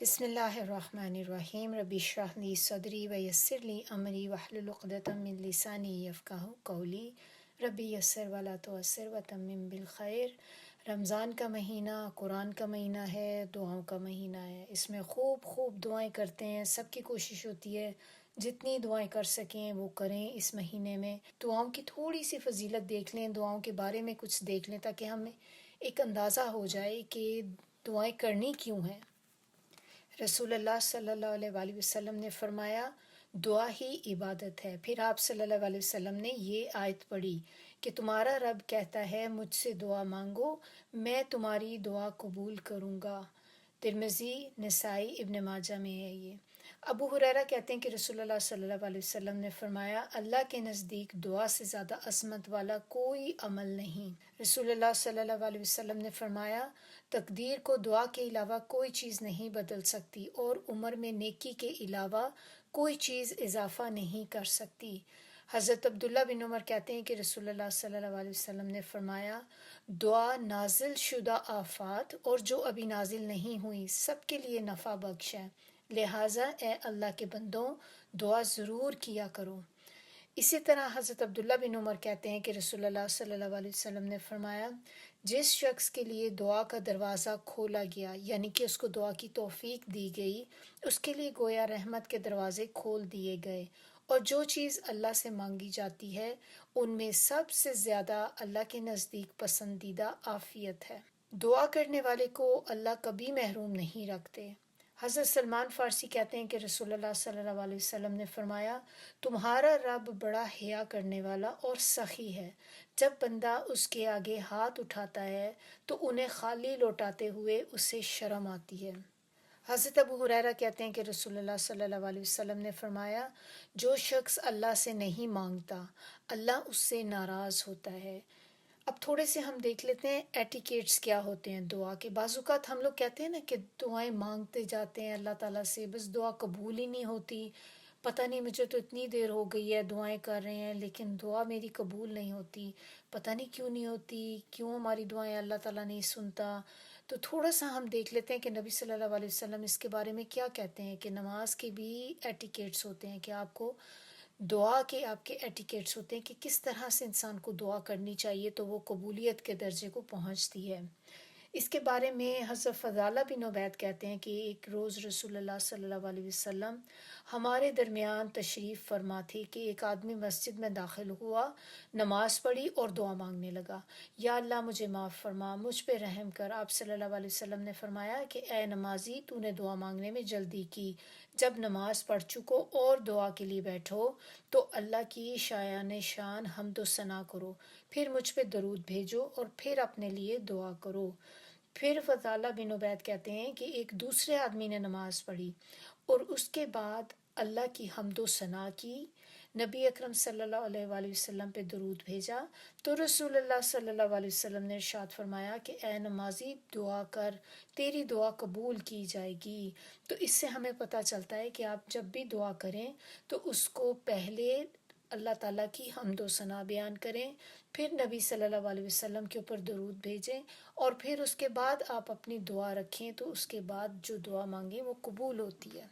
بسم اللہ الرحمن الرحیم رب اشرح لی صدری ویسر لی امری واحلل عقدۃ من لسانی یفقہوا قولی رب یسر ولا تعسر وتمم بالخیر۔ رمضان کا مہینہ قرآن کا مہینہ ہے، دعاؤں کا مہینہ ہے۔ اس میں خوب خوب دعائیں کرتے ہیں، سب کی کوشش ہوتی ہے جتنی دعائیں کر سکیں وہ کریں۔ اس مہینے میں دعاؤں کی تھوڑی سی فضیلت دیکھ لیں، دعاؤں کے بارے میں کچھ دیکھ لیں تاکہ ہمیں ایک اندازہ ہو جائے کہ دعائیں کرنی کیوں ہیں۔ رسول اللہ صلی اللہ علیہ وآلہ وسلم نے فرمایا دعا ہی عبادت ہے۔ پھر آپ صلی اللہ علیہ وسلم نے یہ آیت پڑھی کہ تمہارا رب کہتا ہے مجھ سے دعا مانگو میں تمہاری دعا قبول کروں گا۔ ترمذی، نسائی، ابن ماجہ میں ہے یہ۔ ابو ہریرہ کہتے ہیں کہ رسول اللہ صلی اللہ علیہ وسلم نے فرمایا اللہ کے نزدیک دعا سے زیادہ عظمت والا کوئی عمل نہیں۔ رسول اللہ صلی اللہ علیہ وسلم نے فرمایا تقدیر کو دعا کے علاوہ کوئی چیز نہیں بدل سکتی اور عمر میں نیکی کے علاوہ کوئی چیز اضافہ نہیں کر سکتی۔ حضرت عبداللہ بن عمر کہتے ہیں کہ رسول اللہ صلی اللہ علیہ وسلم نے فرمایا دعا نازل شدہ آفات اور جو ابھی نازل نہیں ہوئی سب کے لیے نفع بخش ہے، لہٰذا اے اللہ کے بندوں دعا ضرور کیا کرو۔ اسی طرح حضرت عبداللہ بن عمر کہتے ہیں کہ رسول اللہ صلی اللہ علیہ وسلم نے فرمایا جس شخص کے لیے دعا کا دروازہ کھولا گیا یعنی کہ اس کو دعا کی توفیق دی گئی، اس کے لیے گویا رحمت کے دروازے کھول دیے گئے، اور جو چیز اللہ سے مانگی جاتی ہے ان میں سب سے زیادہ اللہ کے نزدیک پسندیدہ عافیت ہے۔ دعا کرنے والے کو اللہ کبھی محروم نہیں رکھتے۔ حضرت سلمان فارسی کہتے ہیں کہ رسول اللہ صلی اللہ علیہ وسلم نے فرمایا تمہارا رب بڑا حیا کرنے والا اور سخی ہے، جب بندہ اس کے آگے ہاتھ اٹھاتا ہے تو انہیں خالی لوٹاتے ہوئے اسے شرم آتی ہے۔ حضرت ابو ہریرہ کہتے ہیں کہ رسول اللہ صلی اللہ علیہ وسلم نے فرمایا جو شخص اللہ سے نہیں مانگتا اللہ اس سے ناراض ہوتا ہے۔ اب تھوڑے سے ہم دیکھ لیتے ہیں ایٹیکیٹس کیا ہوتے ہیں دعا کے۔ بعض اوقات ہم لوگ کہتے ہیں نا کہ دعائیں مانگتے جاتے ہیں اللہ تعالیٰ سے، بس دعا قبول ہی نہیں ہوتی، پتہ نہیں مجھے تو اتنی دیر ہو گئی ہے دعائیں کر رہے ہیں لیکن دعا میری قبول نہیں ہوتی، پتہ نہیں کیوں نہیں ہوتی، کیوں ہماری دعائیں اللہ تعالیٰ نہیں سنتا۔ تو تھوڑا سا ہم دیکھ لیتے ہیں کہ نبی صلی اللہ علیہ وسلم اس کے بارے میں کیا کہتے ہیں کہ نماز کے بھی ایٹیکیٹس ہوتے ہیں کہ آپ کو دعا کے آپ کے ایٹیکیٹس ہوتے ہیں کہ کس طرح سے انسان کو دعا کرنی چاہیے تو وہ قبولیت کے درجے کو پہنچتی ہے۔ اس کے بارے میں حضرت فضالہ بن عبید کہتے ہیں کہ ایک روز رسول اللہ صلی اللہ علیہ وسلم ہمارے درمیان تشریف فرما تھے کہ ایک آدمی مسجد میں داخل ہوا، نماز پڑھی اور دعا مانگنے لگا، یا اللہ مجھے معاف فرما، مجھ پہ رحم کر۔ آپ صلی اللہ علیہ وسلم نے فرمایا کہ اے نمازی تو نے دعا مانگنے میں جلدی کی، جب نماز پڑھ چکو اور دعا کے لیے بیٹھو تو اللہ کی شایان شان حمد و ثنا کرو، پھر مجھ پہ درود بھیجو اور پھر اپنے لیے دعا کرو۔ پھر فضالہ بن عبید کہتے ہیں کہ ایک دوسرے آدمی نے نماز پڑھی اور اس کے بعد اللہ کی حمد و ثنا کی، نبی اکرم صلی اللہ علیہ وآلہ وسلم پہ درود بھیجا تو رسول اللہ صلی اللہ علیہ وسلم نے ارشاد فرمایا کہ اے نمازی دعا کر، تیری دعا قبول کی جائے گی۔ تو اس سے ہمیں پتہ چلتا ہے کہ آپ جب بھی دعا کریں تو اس کو پہلے اللہ تعالیٰ کی حمد و ثنا بیان کریں، پھر نبی صلی اللہ علیہ وسلم کے اوپر درود بھیجیں اور پھر اس کے بعد آپ اپنی دعا رکھیں تو اس کے بعد جو دعا مانگیں وہ قبول ہوتی ہے۔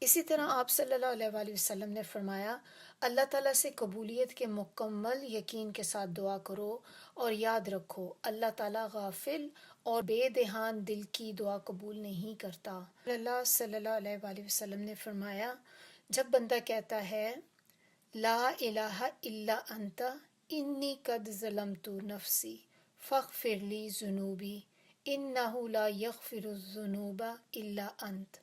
اسی طرح آپ صلی اللہ علیہ وآلہ وسلم نے فرمایا اللہ تعالیٰ سے قبولیت کے مکمل یقین کے ساتھ دعا کرو اور یاد رکھو اللہ تعالیٰ غافل اور بے دہان دل کی دعا قبول نہیں کرتا۔ اللہ صلی اللہ علیہ وآلہ وسلم نے فرمایا جب بندہ کہتا ہے لا الہ الا انت انی قد ظلمت نفسی فاغفر لی ذنوبی انہ لا یغفر الذنوب الا انت،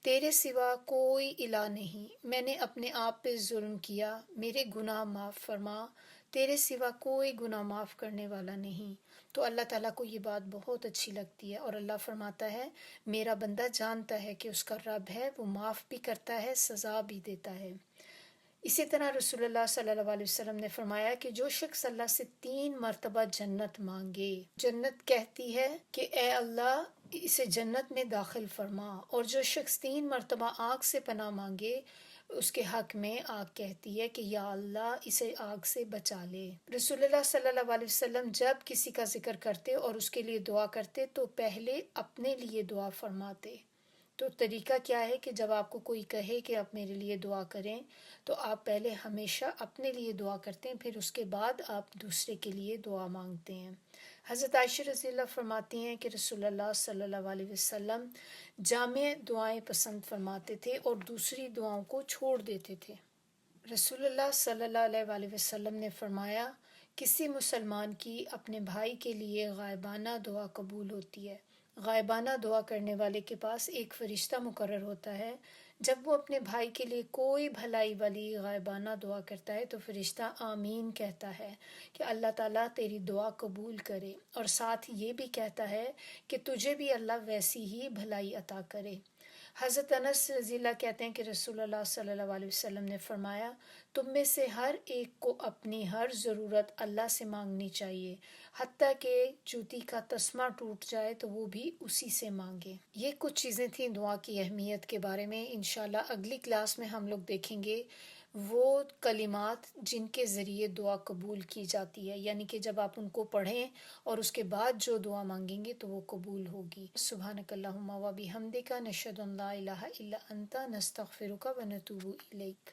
تیرے سوا کوئی الہ نہیں، میں نے اپنے آپ پہ ظلم کیا، میرے گناہ معاف فرما، تیرے سوا کوئی گناہ معاف کرنے والا نہیں۔ تو اللہ تعالیٰ کو یہ بات بہت اچھی لگتی ہے اور اللہ فرماتا ہے میرا بندہ جانتا ہے کہ اس کا رب ہے، وہ معاف بھی کرتا ہے، سزا بھی دیتا ہے۔ اسی طرح رسول اللہ صلی اللہ علیہ وسلم نے فرمایا کہ جو شخص اللہ سے 3 مرتبہ جنت مانگے، جنت کہتی ہے کہ اے اللہ اسے جنت میں داخل فرما، اور جو شخص 3 مرتبہ آگ سے پناہ مانگے اس کے حق میں آگ کہتی ہے کہ یا اللہ اسے آگ سے بچا لے۔ رسول اللہ صلی اللہ علیہ وسلم جب کسی کا ذکر کرتے اور اس کے لیے دعا کرتے تو پہلے اپنے لیے دعا فرماتے تو طریقہ کیا ہے کہ جب آپ کو کوئی کہے کہ آپ میرے لیے دعا کریں تو آپ پہلے ہمیشہ اپنے لیے دعا کرتے ہیں، پھر اس کے بعد آپ دوسرے کے لیے دعا مانگتے ہیں۔ حضرت عائشہ رضی اللہ فرماتی ہیں کہ رسول اللہ صلی اللہ علیہ وسلم جامع دعائیں پسند فرماتے تھے اور دوسری دعاؤں کو چھوڑ دیتے تھے۔ رسول اللہ صلی اللہ علیہ وسلم نے فرمایا، کسی مسلمان کی اپنے بھائی کے لیے غائبانہ دعا قبول ہوتی ہے۔ غائبانہ دعا کرنے والے کے پاس ایک فرشتہ مقرر ہوتا ہے۔ جب وہ اپنے بھائی کے لیے کوئی بھلائی والی غائبانہ دعا کرتا ہے تو فرشتہ آمین کہتا ہے کہ اللہ تعالیٰ تیری دعا قبول کرے، اور ساتھ یہ بھی کہتا ہے کہ تجھے بھی اللہ ویسی ہی بھلائی عطا کرے۔ حضرت انس رضی اللہ کہتے ہیں کہ رسول اللہ صلی اللہ علیہ وسلم نے فرمایا، تم میں سے ہر ایک کو اپنی ہر ضرورت اللہ سے مانگنی چاہیے، حتیٰ کہ جوتی کا تسمہ ٹوٹ جائے تو وہ بھی اسی سے مانگے۔ یہ کچھ چیزیں تھیں دعا کی اہمیت کے بارے میں۔ انشاءاللہ اگلی کلاس میں ہم لوگ دیکھیں گے وہ کلمات جن کے ذریعے دعا قبول کی جاتی ہے، یعنی کہ جب آپ ان کو پڑھیں اور اس کے بعد جو دعا مانگیں گے تو وہ قبول ہوگی۔ سبحانک اللہم و بحمدک، نشہد ان لا الہ الا انت، نستغفرک و نتوب الیک۔